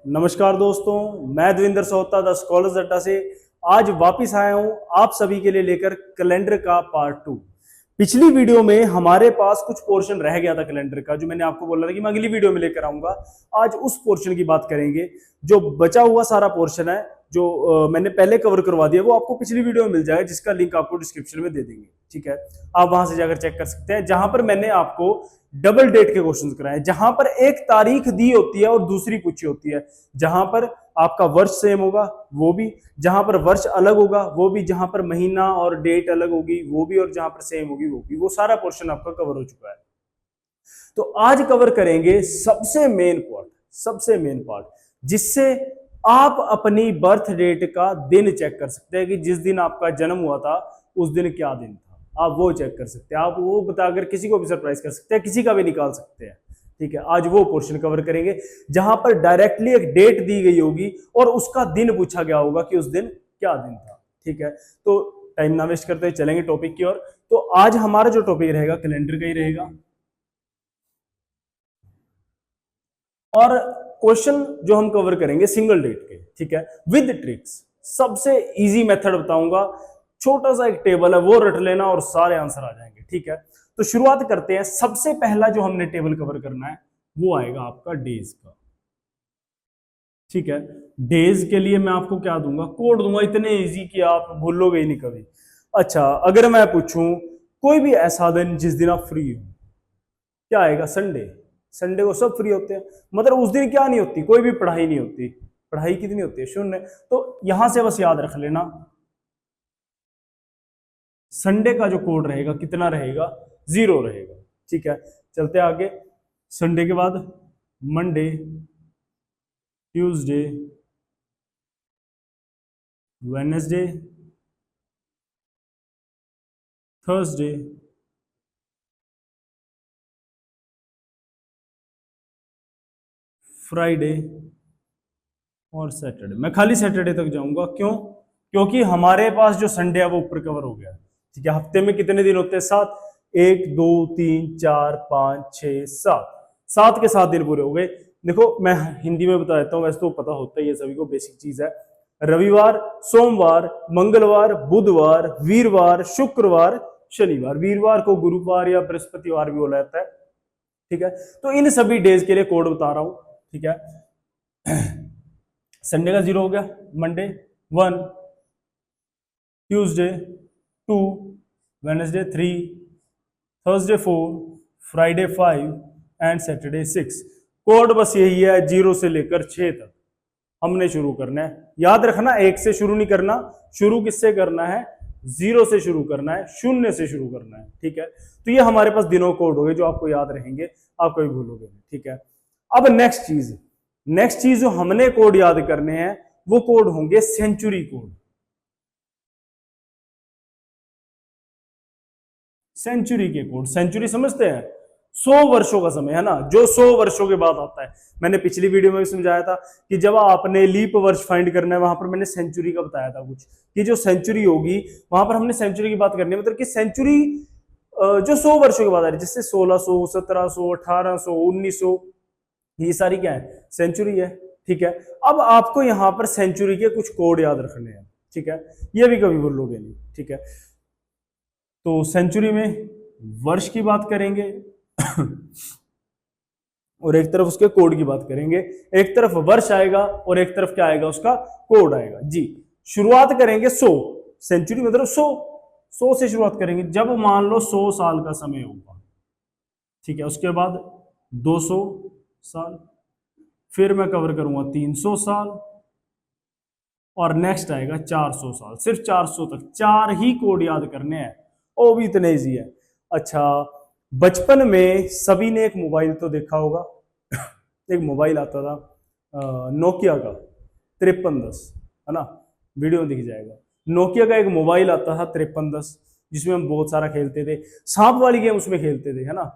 नमस्कार दोस्तों, मैं देवेंद्र सोहता द स्कॉलर्स अड्डा से आज वापिस आया हूं आप सभी के लिए लेकर कैलेंडर का पार्ट 2। पिछली वीडियो में हमारे पास कुछ पोर्शन रह गया था कैलेंडर का, जो मैंने आपको बोला था कि मैं अगली वीडियो में लेकर आऊंगा। आज उस पोर्शन की बात करेंगे। जो बचा हुआ सारा पोर्शन है, जो मैंने पहले कवर करवा दिया, वो आपको पिछली वीडियो में मिल जाएगा, जिसका लिंक आपको डिस्क्रिप्शन में दे देंगे। ठीक है, आप वहां से जाकर चेक कर सकते हैं, जहां पर मैंने आपको डबल डेट के क्वेश्चंस कराए, जहां पर एक तारीख दी होती है और दूसरी पूछी होती है। जहां पर आपका वर्ष सेम होगा वो भी, जहां पर वर्ष अलग होगा वो भी, जहां पर महीना और डेट अलग होगी वो भी, और जहां पर सेम होगी वो भी। वो सारा पोर्शन आपका कवर हो चुका है। तो आज कवर करेंगे सबसे मेन पार्ट, जिससे आप अपनी बर्थ डेट का दिन चेक कर सकते हैं कि जिस दिन आपका जन्म हुआ था उस दिन क्या दिन था। आप वो चेक कर सकते हैं, आप वो बताकर किसी को भी सरप्राइज कर सकते हैं, किसी का भी निकाल सकते हैं। ठीक है, आज वो पोर्शन कवर करेंगे जहां पर डायरेक्टली एक डेट दी गई होगी और उसका दिन पूछा गया होगा कि उस दिन क्या दिन था। ठीक है, तो टाइम ना वेस्ट करते हुए चलेंगे टॉपिक की ओर। तो आज हमारा जो टॉपिक रहेगा कैलेंडर का ही रहेगा, और क्वेश्चन जो हम कवर करेंगे सिंगल डेट के। ठीक है, विद ट्रिक्स। सबसे इजी मेथड बताऊंगा, छोटा सा एक टेबल है वो रट लेना और सारे आंसर आ जाएंगे। ठीक है, तो शुरुआत करते हैं। सबसे पहला जो हमने टेबल कवर करना है वो आएगा आपका डेज का। ठीक है, डेज के लिए मैं आपको क्या दूंगा, कोड दूंगा, इतने इजी कि आप भूलोगे ही नहीं कभी। अच्छा, अगर मैं पूछूं कोई भी ऐसा दिन जिस दिन आप फ्री हो, क्या आएगा? संडे। संडे को सब फ्री होते हैं, मतलब उस दिन क्या नहीं होती, कोई भी पढ़ाई नहीं होती। पढ़ाई कितनी होती है? शून्य। तो यहां से बस याद रख लेना, संडे का जो कोड रहेगा कितना रहेगा? 0 रहेगा। ठीक है, चलते आगे। संडे के बाद Monday, Tuesday, Wednesday, Thursday, Friday और सैटरडे। मैं खाली सैटरडे तक जाऊंगा, क्यों? क्योंकि हमारे पास जो संडे है वो ऊपर कवर हो गया। ठीक है, हफ्ते में कितने दिन होते हैं? 7। 1 2 3 4 5 6 7, 7 के 7 दिन पूरे हो गए। देखो, मैं हिंदी में बता देता हूँ, वैसे तो पता होता ही है सभी को, बेसिक चीज है। रविवार, सोमवार, मंगलवार, बुधवार, वीरवार, शुक्रवार, शनिवार। वीरवार को गुरुवार या बृहस्पतिवार भी बोला जाता है। ठीक है, तो इन सभी डेज के लिए कोड बता रहा हूं। ठीक है, संडे का 0 हो गया, Monday 1, Tuesday 2, Wednesday 3, Thursday 4, Friday 5 and Saturday 6। Code बस यही है, 0 से लेकर 6 तक हमने शुरू करना है। याद रखना, 1 से शुरू नहीं करना। शुरू किससे करना है? 0 से शुरू करना है, शून्य से शुरू करना है। ठीक है, तो ये हमारे पास दिनों कोड हो गए जो आपको याद रहेंगे, आप कभी भूलोगे नहीं। ठीक है, अब नेक्स्ट चीज जो हमने कोड याद करने हैं वो कोड होंगे सेंचुरी कोड। सेंचुरी के कोड, सेंचुरी समझते हैं? 100 वर्षों का समय है ना, जो 100 वर्षों के बाद आता है। मैंने पिछली वीडियो में भी समझाया था कि जब आपने लीप वर्ष फाइंड करना है, वहां पर मैंने सेंचुरी का बताया था कुछ, कि जो सेंचुरी होगी वहां पर हमने सेंचुरी की बात करनी है, मतलब कि सेंचुरी जो 100 वर्षों के बाद आ रही है, जैसे 1600, 1700, 1800, 1900, ये सारी क्या है? सेंचुरी है। ठीक है, अब आपको यहां पर सेंचुरी के कुछ कोड याद रखने हैं। ठीक है, ये भी कभी भूलोगे नहीं। ठीक है, तो सेंचुरी में वर्ष की बात करेंगे और एक तरफ उसके कोड की बात करेंगे। एक तरफ वर्ष आएगा और एक तरफ क्या आएगा? उसका कोड आएगा जी। शुरुआत करेंगे 100, सेंचुरी मतलब 100 से शुरुआत करेंगे, जब मान लो 100 साल का समय होगा। ठीक है, उसके बाद 200 साल, फिर मैं कवर करूंगा 300 साल, और नेक्स्ट आएगा 400 साल। सिर्फ 400 तक, 4 ही कोड याद करने हैं, वो भी इतने इजी है। अच्छा, बचपन में सभी ने एक मोबाइल तो देखा होगा एक मोबाइल आता था नोकिया का 5310, है ना, वीडियो में दिख जाएगा। नोकिया का एक मोबाइल आता था 5310, जिसमें हम बहुत सारा खेलते थे, सांप वाली गेम उसमें खेलते थे, है ना।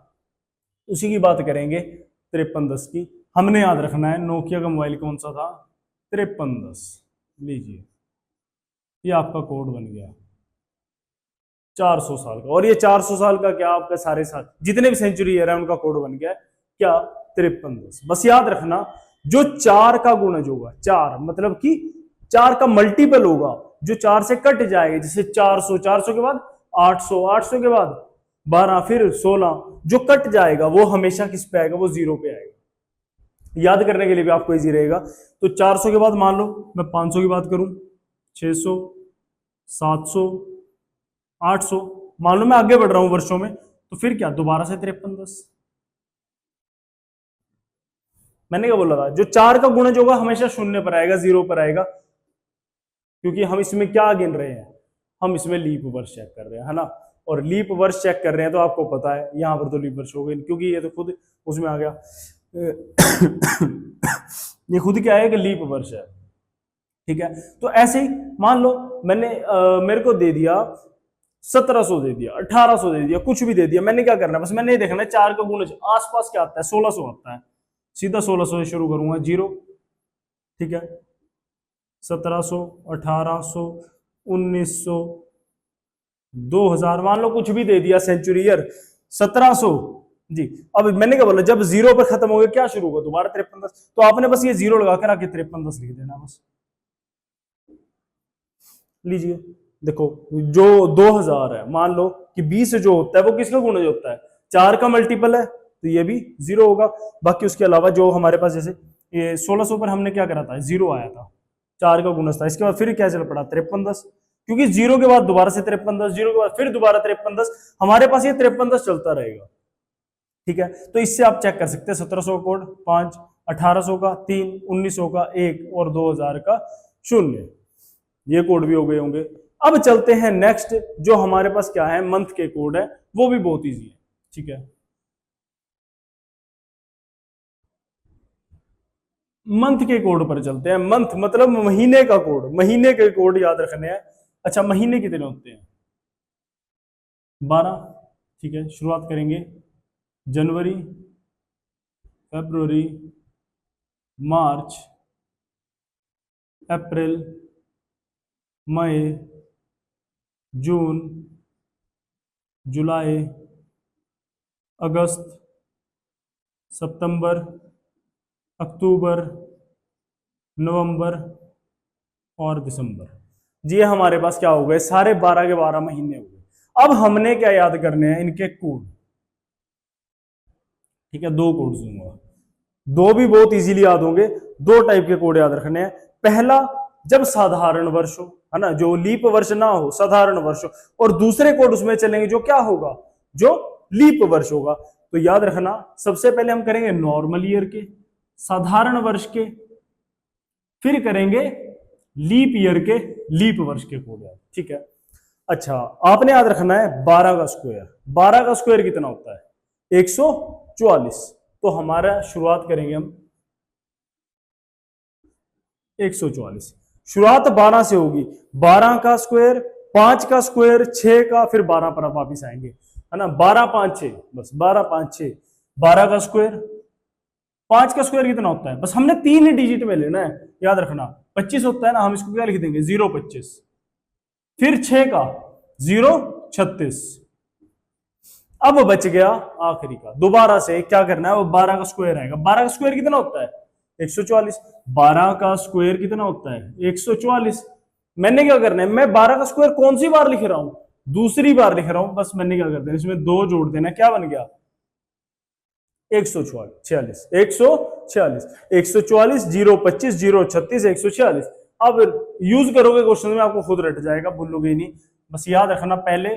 उसी की बात करेंगे 5310 की। हमने याद रखना है नोकिया का मोबाइल कौन सा था? 5310। लीजिए, ये आपका कोड बन गया 400 साल का। और ये 400 साल का क्या, आपका सारे साल जितने भी सेंचुरी है उनका कोड बन गया क्या? 5310। बस याद रखना, जो 4 का गुणज होगा, 4 मतलब कि 4 का मल्टीपल होगा, जो 4 से कट जाएगा, जैसे 400, 400 के बाद 800, 800 के बाद 12, फिर 16, जो कट जाएगा वो हमेशा किस पे आएगा, वो 0 पे आएगा। याद करने के लिए भी आपको इजी रहेगा। तो 400 के बाद मान लो मैं 500 की बात करूं, 600, 700, 800, मान लो मैं आगे बढ़ रहा हूं वर्षों में, तो फिर क्या दोबारा से 5310। मैंने क्या बोला था, जो 4 का गुणज होगा हमेशा शून्य पर आएगा, 0 पर आएगा, क्योंकि हम इसमें क्या गिन रहे हैं, हम इसमें लीप वर्ष चेक कर रहे हैं, है ना। और लीप वर्ष चेक कर रहे हैं तो आपको पता है यहां पर तो लीप वर्ष हो गए, क्योंकि ये तो खुद उसमें आ गया ये खुद क्या है कि लीप वर्ष है, ठीक है। तो ऐसे ही मान लो मैंने मेरे को दे दिया 1700, दे दिया 1800, दे दिया कुछ भी दे दिया, मैंने क्या करना है, बस मैंने ये देखना है 4 का गुणज आसपास क्या आता है, 1600 आता है, सीधा 1600 से शुरू करूंगा, 0, ठीक है, 1700, 1800, 1900, 2000, मान लो कुछ भी दे दिया, सेंचुरी ईयर 1700 जी। अब मैंने क्या बोला, जब 0 पर खत्म हो गया क्या शुरू होगा, दोबारा 5310, तो आपने बस ये 0 लगाकर आके 5310 लिख देना बस। लीजिए देखो, जो 2000 है, मान लो कि 20 जो होता है वो किसका गुणज होता है, 4 का मल्टीपल है, तो ये भी 0 होगा। बाकी उसके अलावा जो हमारे पास, जैसे ये 1600 पर हमने क्या करा था, 0 आया था, 4 का गुणज था, इसके बाद फिर क्या चल पड़ा 5310, क्योंकि 0 के बाद दोबारा से 5310, 0 के बाद फिर दोबारा 5310, हमारे पास ये 5310 चलता रहेगा, ठीक है। तो इससे आप चेक कर सकते हैं 1700 का कोड 5, 1800 का 3, 1900 का 1 और 2000 का 0, ये कोड भी हो गए होंगे। अब चलते हैं नेक्स्ट, जो हमारे पास क्या है, मंथ के कोड है, वो भी बहुत इजी है, ठीक है। मंथ के कोड पर चलते हैं, मंथ मतलब महीने का कोड, महीने के कोड याद रखने हैं। अच्छा, महीने कितने होते हैं, 12, ठीक है। शुरुआत करेंगे जनवरी, फरवरी, मार्च, अप्रैल, मई, जून, जुलाई, अगस्त, सितंबर, अक्टूबर, नवंबर और दिसंबर। जी हमारे पास क्या हो गए, सारे 12 के 12 महीने हो गए। अब हमने क्या याद करने हैं, इनके कोड, ठीक है। 2 कोड दूंगा, 2 भी बहुत इजीली याद होंगे। 2 टाइप के कोड याद रखने हैं। पहला, जब साधारण वर्ष हो, है ना, जो लीप वर्ष ना हो, साधारण वर्ष हो, और दूसरे कोड उसमें चलेंगे जो क्या होगा, जो लीप वर्ष होगा। तो याद रखना, सबसे पहले हम करेंगे नॉर्मल ईयर के, साधारण वर्ष के, फिर करेंगे लीप ईयर के, लीप वर्ष के कोड याद, ठीक है। अच्छा, आपने याद रखना है 12 का स्क्वायर, 12 का स्क्वायर कितना होता है, 144। तो हमारा शुरुआत करेंगे हम 144, शुरुआत 12 से होगी, 12 का स्क्वायर, 5 का स्क्वायर, 6 का, फिर 12 पर आप वापिस आएंगे, है ना, 12 5 6, बस 12 5 6, 12 का स्क्वायर, 5 का स्क्वायर कितना होता है, बस हमने 3 ही डिजिट में लेना है, याद रखना 25 होता है ना, हम इसको क्या लिख देंगे 025, फिर 6 का 036, अब बच गया आखिरी का, दोबारा से क्या करना है, वो 12 का स्क्वायर आएगा, 12 का स्क्वायर कितना होता है 144, 12 का स्क्वायर कितना होता है 144। मैंने क्या करना है, मैं 12 का स्क्वायर कौन सी बार लिख रहा हूं, दूसरी बार लिख रहा हूं, बस मैंने क्या कर दिया, इसमें 2 जोड़ देना, क्या बन गया 146, 146, 144, 025, 036, 146। अब यूज करोगे क्वेश्चन में, आपको खुद रट जाएगा, भूलोगे ही नहीं। बस याद रखना, पहले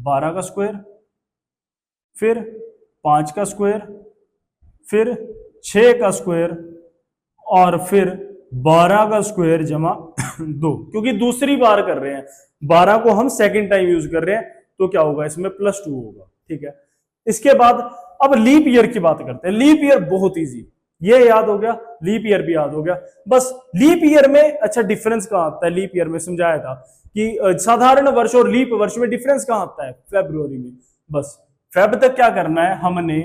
12 का स्क्वायर, फिर 5 का स्क्वायर, फिर 6 का स्क्वायर, और फिर 12 का स्क्वायर जमा 2, क्योंकि दूसरी बार कर रहे हैं, 12 को हम सेकंड टाइम यूज कर रहे हैं, तो क्या होगा इसमें +2 होगा, ठीक है। इसके बाद अब लीप ईयर की बात करते हैं। लीप ईयर बहुत इजी, ये याद हो गया, लीप ईयर भी याद हो गया। बस लीप ईयर में अच्छा डिफरेंस कहां आता है, लीप ईयर में समझाया था कि साधारण वर्ष और लीप वर्ष में डिफरेंस कहां आता है, फरवरी में। बस फेब तक क्या करना है, हमने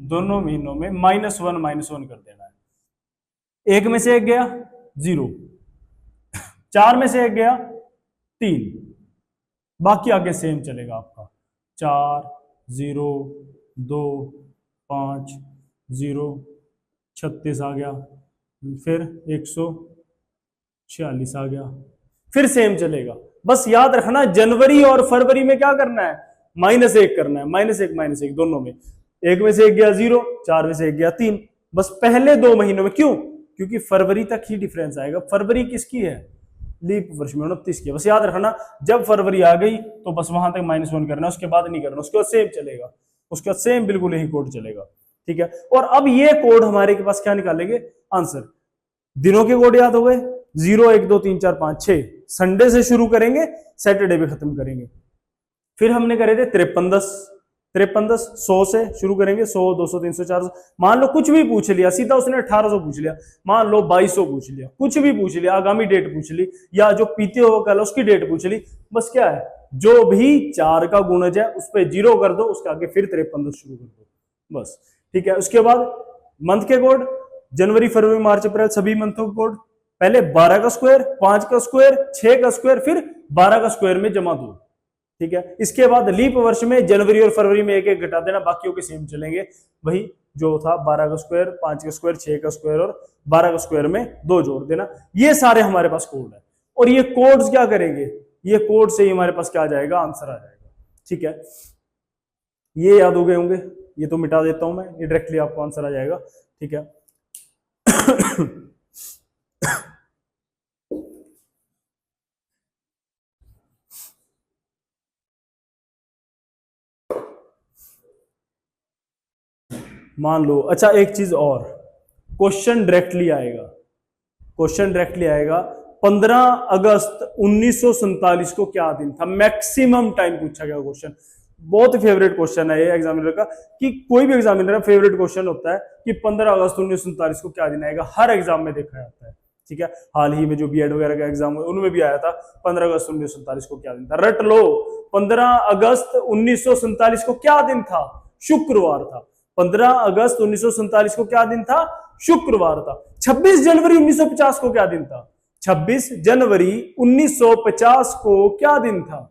दोनों महीनों में -1 कर देना है। 1 में से 1 गया 0, 4 में से 1 गया 3, बाकी आगे सेम चलेगा आपका, 4 0 2 5 0 36 आ गया, फिर 146 आ गया, फिर सेम चलेगा। बस याद रखना जनवरी और फरवरी में क्या करना है, -1 करना है, -1 दोनों में। एक में से एक गया 0, 4 में से एक गया 3, बस पहले 2 महीनों में। क्यों? क्योंकि फरवरी तक ही डिफरेंस आएगा। फरवरी किसकी है? लीप वर्ष में 29 की। बस याद रखना जब फरवरी आ गई तो बस वहां तक -1 करना, उसके बाद नहीं करना, उसके बाद सेम चलेगा, उसके बाद सेम बिल्कुल यही कोड चलेगा। ठीक है। और अब ये कोड हमारे के पास क्या निकालेंगे? आंसर। दिनों के कोड याद हो गए, 0, 1, 2, 3, 4, 5, 6। संडे से शुरू करेंगे, सैटरडे पे खत्म करेंगे। फिर हमने करे थे 53 10, 53 10 100 से शुरू करेंगे, 100, 200, 300, 400। मान लो कुछ भी पूछ लिया, सीधा उसने 1800 पूछ लिया, मान लो 2200 पूछ लिया, कुछ भी पूछ लिया, आगामी डेट पूछ ली, या जो पीते हो कल उसकी डेट पूछ ली। बस क्या है, जो भी 4 का गुणज है उस पर 0 कर दो, उसके आगे फिर 53 10 शुरू कर दो, बस। ठीक है। उसके बाद मंथ के कोड, जनवरी, फरवरी, मार्च, अप्रैल, सभी मंथों का कोड। पहले 12 का स्क्वायर, 5 का स्क्वायर, 6 का स्क्वायर, फिर 12 का स्क्वायर में जमा दो। ठीक है। इसके बाद लीप वर्ष में जनवरी और फरवरी में एक एक घटा देना, बाकियों के सेम चलेंगे, वही जो था 12 का स्क्वायर, 5 का स्क्वायर, 6 का स्क्वायर और 12 का स्क्वायर में 2 जोड़ देना। ये सारे हमारे पास कोड है, और ये कोड्स क्या करेंगे, ये कोड से ही हमारे पास क्या आ जाएगा, आंसर आ जाएगा। ठीक है। ये याद हो गए होंगे, ये तो मिटा देता हूं मैं, ये डायरेक्टली आपको आंसर आ जाएगा। ठीक है। मान लो, अच्छा एक चीज और, क्वेश्चन डायरेक्टली आएगा, क्वेश्चन डायरेक्टली आएगा 15 अगस्त 1947 को क्या दिन था। मैक्सिमम टाइम पूछा गया क्वेश्चन, बहुत फेवरेट क्वेश्चन है ये एग्जामिनर का, कि कोई भी एग्जामिनर का फेवरेट क्वेश्चन होता है कि 15 अगस्त 1947 को क्या दिन आएगा, हर एग्जाम में देखा जाता है। ठीक है। हाल ही में जो बीएड वगैरह का एग्जाम है उनमें भी आया था, 15 अगस्त 1947 को क्या दिन था। रट लो, 15 अगस्त 1947 को क्या दिन था, शुक्रवार था। 15 अगस्त 1947 को क्या दिन था, शुक्रवार था। 26 जनवरी 1950 को क्या दिन था, 26 जनवरी 1950 को क्या दिन था,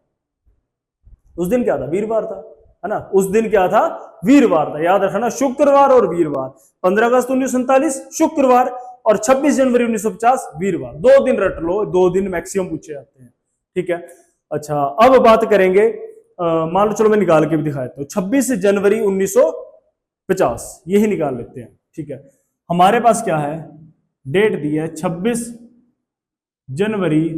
उस दिन क्या था, वीरवार था, है ना। उस दिन क्या था, वीरवार था। याद रखना, शुक्रवार और वीरवार। 15 अगस्त 1947 शुक्रवार और 26 जनवरी 1950 वीरवार। 2 दिन रट लो, 2 दिन मैक्सिमम पूछे जाते हैं। ठीक है। अच्छा, अब बात करेंगे, मान लो, चलो मैं निकाल के भी दिखा देता हूं, 26 जनवरी 1950 यही निकाल लेते हैं। ठीक है। हमारे पास क्या है, डेट दी है 26 जनवरी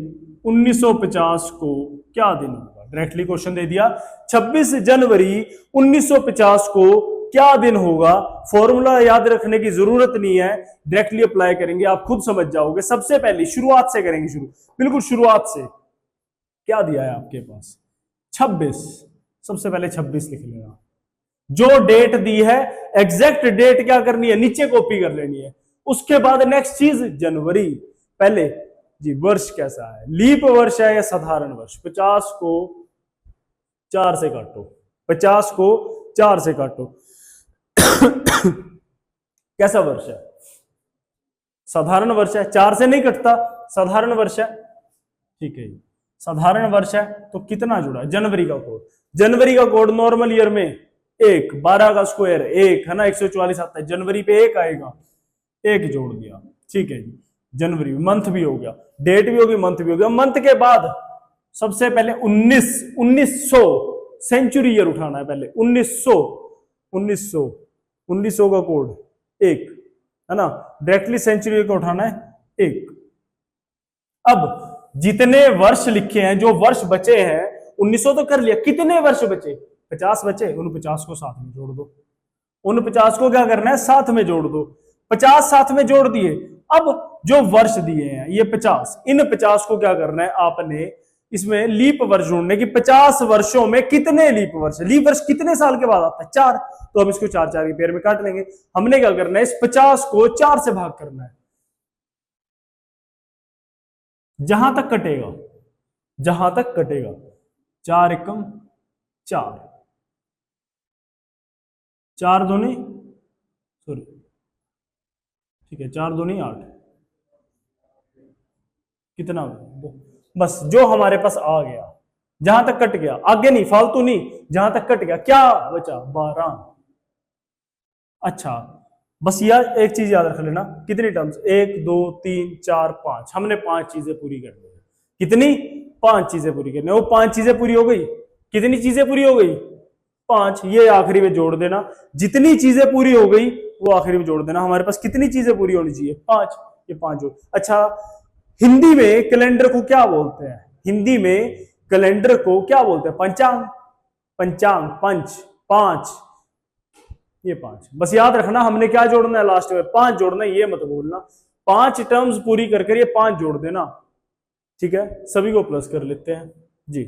1950 को क्या दिन होगा। डायरेक्टली क्वेश्चन दे दिया, 26 जनवरी 1950 को क्या दिन होगा। फॉर्मूला याद रखने की जरूरत नहीं है, डायरेक्टली अप्लाई करेंगे, आप खुद समझ जाओगे। सबसे पहले शुरुआत से करेंगे, शुरू बिल्कुल शुरुआत से। क्या दिया है आपके पास, 26, सबसे पहले 26 लिख लेना। जो डेट दी है, एग्जैक्ट डेट क्या करनी है, नीचे कॉपी कर लेनी है। उसके बाद नेक्स्ट चीज जनवरी, पहले जी वर्ष कैसा है, लीप वर्ष है या साधारण वर्ष। 50 को 4 से काटो, 50 को 4 से काटो। कैसा वर्ष है, साधारण वर्ष है, 4 से नहीं कटता, साधारण वर्ष है। ठीक है, साधारण वर्ष है तो कितना जुड़ा, जनवरी का कोड। जनवरी का कोड नॉर्मल ईयर में 1, 12 का स्क्वायर 1 है ना, 144 आता है। जनवरी पे 1 आएगा, 1 जोड़ दिया। ठीक है जी, जनवरी मंथ भी हो गया, डेट भी होगी, मंथ भी हो गया। मंथ के बाद सबसे पहले 1900 सेंचुरी ईयर उठाना है पहले। 1900 का कोड 1 है ना, डायरेक्टली सेंचुरी ईयर को उठाना है 1। अब जितने वर्ष लिखे हैं, जो वर्ष बचे हैं, 1900 तो कर लिया, कितने वर्ष बचे, 50 बचे। उन 50 को साथ में जोड़ दो, उन 50 को क्या करना है, साथ में जोड़ दो। 50 साथ में जोड़ दिए। अब जो वर्ष दिए हैं ये 50, इन 50 को क्या करना है आपने, इसमें लीप वर्ष ढूंढने की। 50 वर्षों में कितने लीप वर्ष, लीप वर्ष कितने साल के बाद आता है, 4। तो हम इसको 4 के पेयर में काट लेंगे। हमने क्या करना है, इस 50 को 4 से भाग करना है, जहां तक कटेगा, जहां तक कटेगा। 4 एकम 4, 4 दूनी, सॉरी ठीक है, 4 दूनी 8, कितना, बस जो हमारे पास आ गया, जहां तक कट गया, आगे नहीं, फालतू नहीं, जहां तक कट गया। क्या बचा, 12। अच्छा, बस यार एक चीज याद रख लेना, कितनी टर्म्स, 1 2 3 4 5, हमने 5 चीजें पूरी करनी है। कितनी? 5 चीजें पूरी करनी है। वो 5 चीजें पूरी हो गई। कितनी चीजें पूरी हो गई? 5। ये आखिरी में जोड़ देना, जितनी चीजें पूरी हो गई वो आखिरी में जोड़ देना। हमारे पास कितनी चीजें पूरी होनी चाहिए? 5। ये 5 जोड़। अच्छा, हिंदी में कैलेंडर को क्या बोलते हैं? हिंदी में कैलेंडर को क्या बोलते हैं? पंचांग। पंचांग, पंच, 5, ये 5। बस याद रखना हमने क्या जोड़ना है लास्ट में? 5 जोड़ना है, ये मत बोलना। 5 टर्म्स पूरी करके ये 5 जोड़ देना। ठीक है, सभी को प्लस कर लेते हैं जी।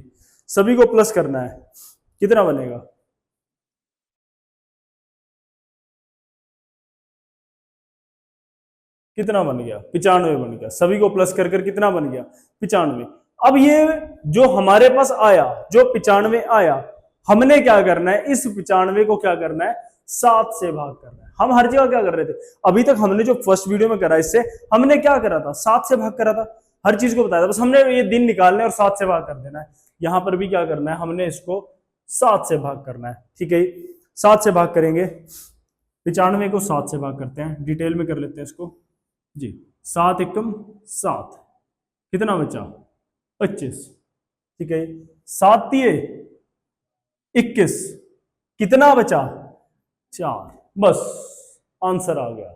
सभी को प्लस करना है। कितना बनेगा? कितना बन गया? 95 बन गया। सभी को प्लस कर कितना बन गया? 95। अब ये जो हमारे पास आया, जो 95 आया, हमने क्या करना है? इस 95 को क्या करना है? 7 से भाग करना है। हम हर जगह क्या कर रहे थे अभी तक? हमने जो फर्स्ट वीडियो में करा, इससे हमने क्या करा था? 7 से भाग करा था। हर चीज को बताया था, बस हमने ये दिन निकालने और 7 से भाग कर देना है। यहां पर भी क्या करना है? हमने इसको 7 से भाग करना है। ठीक है, 7 से भाग करेंगे। 95 को 7 से भाग करते हैं, डिटेल में कर लेते हैं इसको जी। 7 एकम 7, कितना बचा? 25। ठीक है, 7 तिये 21, कितना बचा? 4। बस आंसर आ गया।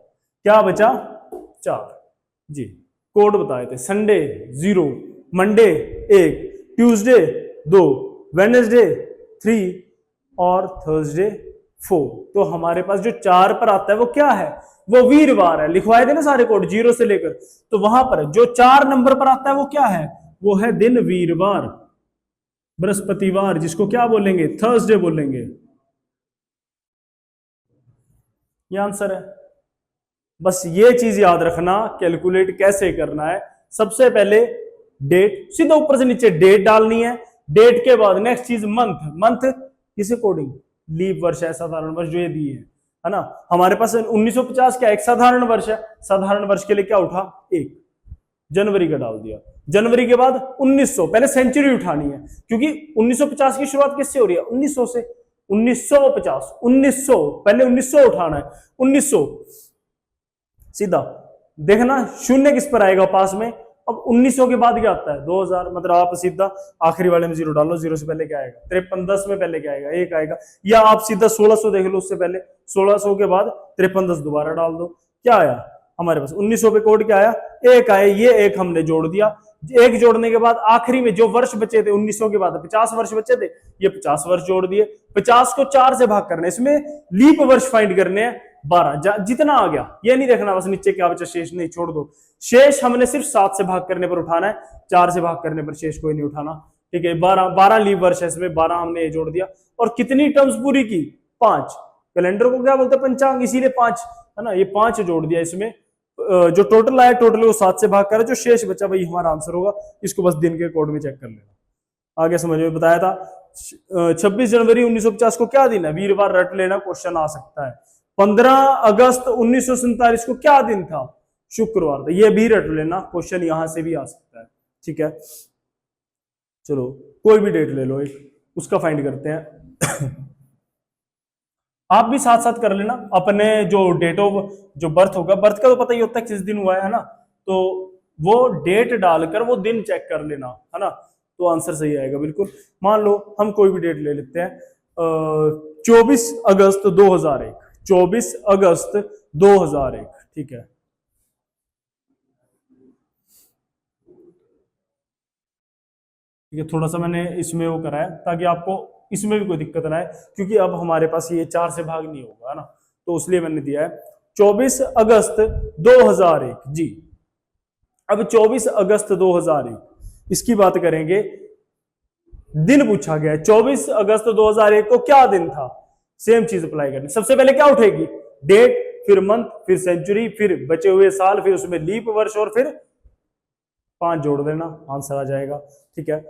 क्या बचा? 4 जी। कोड बताए थे, संडे 0, मंडे 1, ट्यूसडे 2, वेडनेसडे 3 और थर्सडे 4। तो हमारे पास जो 4 पर आता है वो क्या है? वो वीरवार है। लिखवाए थे ना सारे कोड 0 से लेकर, तो वहां पर जो 4 नंबर पर आता है वो क्या है? वो है दिन वीरवार, बृहस्पतिवार, जिसको क्या बोलेंगे? थर्सडे बोलेंगे। ये आंसर है। बस ये चीज याद रखना, कैलकुलेट कैसे करना है। सबसे पहले डेट, सीधा ऊपर से नीचे डेट डालनी है। डेट के बाद नेक्स्ट चीज मंथ। मंथ किस अकॉर्डिंग? लीप वर्ष है, साधारण वर्ष जो ये दी है ना। हमारे पास 1950 क्या एक साधारण वर्ष है। साधारण वर्ष के लिए क्या उठा? 1 जनवरी का डाल दिया। जनवरी के बाद 1900, पहले सेंचुरी उठानी है, क्योंकि 1950 की शुरुआत किससे हो रही है? 1900 से। 1950, 1900, पहले 1900 उठाना है। 1900 सीधा देखना, शून्य किस पर आएगा पास में? अब 1900 के बाद क्या आता है? 2000। मतलब आप सीधा आखिरी वाले में 0 डालो। 0 से पहले क्या आएगा? 53। 10 में पहले क्या आएगा? 1 आएगा। या आप सीधा 1600 देख लो, उससे पहले 1600 के बाद 53। 10 दोबारा डाल दो। क्या आया हमारे पास? 1900 पे कोड क्या आया? 1 आए। ये 1 हमने जोड़ दिया। 1 जोड़ने के बाद आखिरी में जो वर्ष बचे थे 1900 के बाद 50 वर्ष बचे थे, ये 50 वर्ष जोड़ दिए। 50 को 4 से भाग करना है, इसमें लीप वर्ष फाइंड करने हैं। 12 जितना आ गया, ये नहीं देखना बस नीचे क्या बचा शेष, नहीं, छोड़ दो। शेष हमने सिर्फ 7 से भाग करने पर उठाना है, 4 से भाग करने पर शेष कोई नहीं उठाना। ठीक है, 12 लीप वर्ष है, इसमें 12 हमने ये जोड़ दिया। और कितनी टर्म्स पूरी की? 5। कैलेंडर को क्या बोलते हैं? पंचांग, इसीलिए 5 है ना। ये 5 जोड़ दिया इसमें। जो टोटल आया, टोटल को 7 से भाग करा, जो शेष बचा वही हमारा आंसर होगा। इसको बस दिन के कोड में चेक कर लेना। आगे समझ में बताया था। 26 जनवरी 1950 को क्या दिन है? वीरवार। रट लेना, क्वेश्चन आ सकता है। 15 अगस्त 1947 को क्या दिन था? शुक्रवार था। ये भी रट लेना, क्वेश्चन यहां से भी आ सकता है। ठीक है, चलो कोई भी डेट ले लो एक, उसका फाइंड करते हैं। आप भी साथ साथ कर लेना। अपने जो डेट ऑफ जो बर्थ होगा, बर्थ का तो पता ही होता है किस दिन हुआ है ना, तो वो डेट डालकर वो दिन चेक कर लेना, है ना, तो आंसर सही आएगा बिल्कुल। मान लो हम कोई भी डेट ले लेते हैं, 24 अगस्त 2001। 24 अगस्त 2001। ठीक है, ठीक है, थोड़ा सा मैंने इसमें वो करा है ताकि आपको इसमें भी कोई दिक्कत ना आए, क्योंकि अब हमारे पास ये 4 से भाग नहीं होगा, है ना, तो इसलिए मैंने दिया है 24 अगस्त 2001 जी। अब 24 अगस्त 2001 इसकी बात करेंगे। दिन पूछा गया है, 24 अगस्त 2001 को क्या दिन था? सेम चीज अप्लाई करनी। सबसे पहले क्या उठेगी? डेट, फिर मंथ, फिर सेंचुरी, फिर बचे हुए साल, फिर उसमें लीप वर्ष, और फिर 5 जोड़ देना, आंसर आ जाएगा। ठीक है,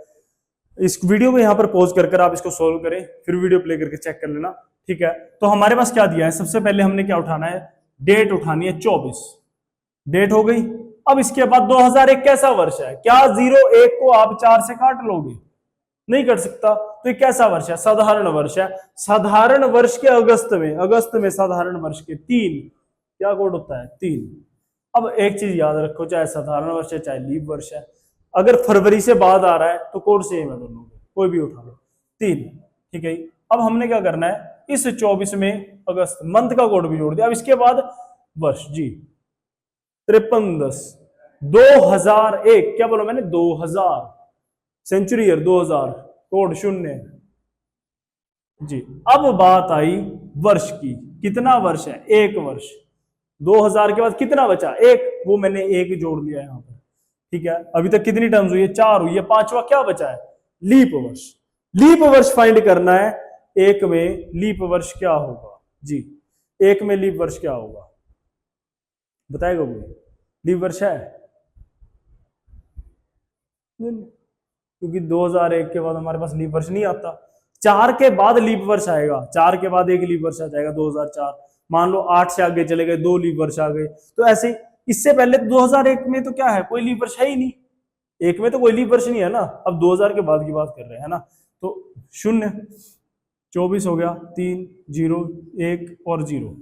इस वीडियो को यहां पर पॉज कर आप इसको सोल्व करें, फिर वीडियो प्ले करके चेक कर लेना। ठीक है, तो हमारे पास क्या दिया है? सबसे पहले हमने क्या उठाना है? डेट उठानी है। 24 डेट हो गई। अब इसके बाद 2001 कैसा वर्ष है? क्या 01 को आप 4 से काट लोगे? नहीं कर सकता। तो ये कैसा वर्ष है? साधारण वर्ष है। साधारण वर्ष के अगस्त में साधारण वर्ष के 3, क्या कोड होता है 3। अब एक चीज याद रखो, चाहे साधारण वर्ष है चाहे लीप वर्ष है, अगर फरवरी से बाद आ रहा है तो कोड सेम है दोनों के, कोई भी उठा लो 3। ठीक है। अब हमने क्या करना है, इस 24 में अगस्त मंथ का कोड भी जोड़ दिया। अब इसके बाद वर्ष जी 5310 2001, क्या बोला मैंने 2000, सेंचुरी ईयर 2000, कोड 0 जी। अब बात आई वर्ष की, कितना वर्ष है 1 वर्ष। 2000 के बाद कितना बचा 1, वो मैंने 1 जोड़ दिया यहां पर। ठीक है, अभी तक कितनी टर्म्स हुई है 4 हुई है, 5वां क्या बचा है लीप वर्ष। लीप वर्ष फाइंड करना है, 1 में लीप वर्ष क्या होगा जी, 1 में लीप वर्ष क्या होगा बताएगा कोई, लीप वर्ष है क्योंकि 2001 के बाद हमारे पास लीप वर्ष नहीं आता। 4 के बाद लीप वर्ष आएगा, 4 के बाद एक लीप वर्ष आ जाएगा 2004। मान लो 8 से आगे चले गए 2 लीप वर्ष आ गए, तो ऐसे इससे पहले 2001 में तो क्या है कोई लीप वर्ष है ही नहीं, 1 में तो कोई लीप वर्ष नहीं है ना। अब 2000 के बाद की बात कर रहे हैं ना, तो 0 24 हो गया, 3 0 1 और 0,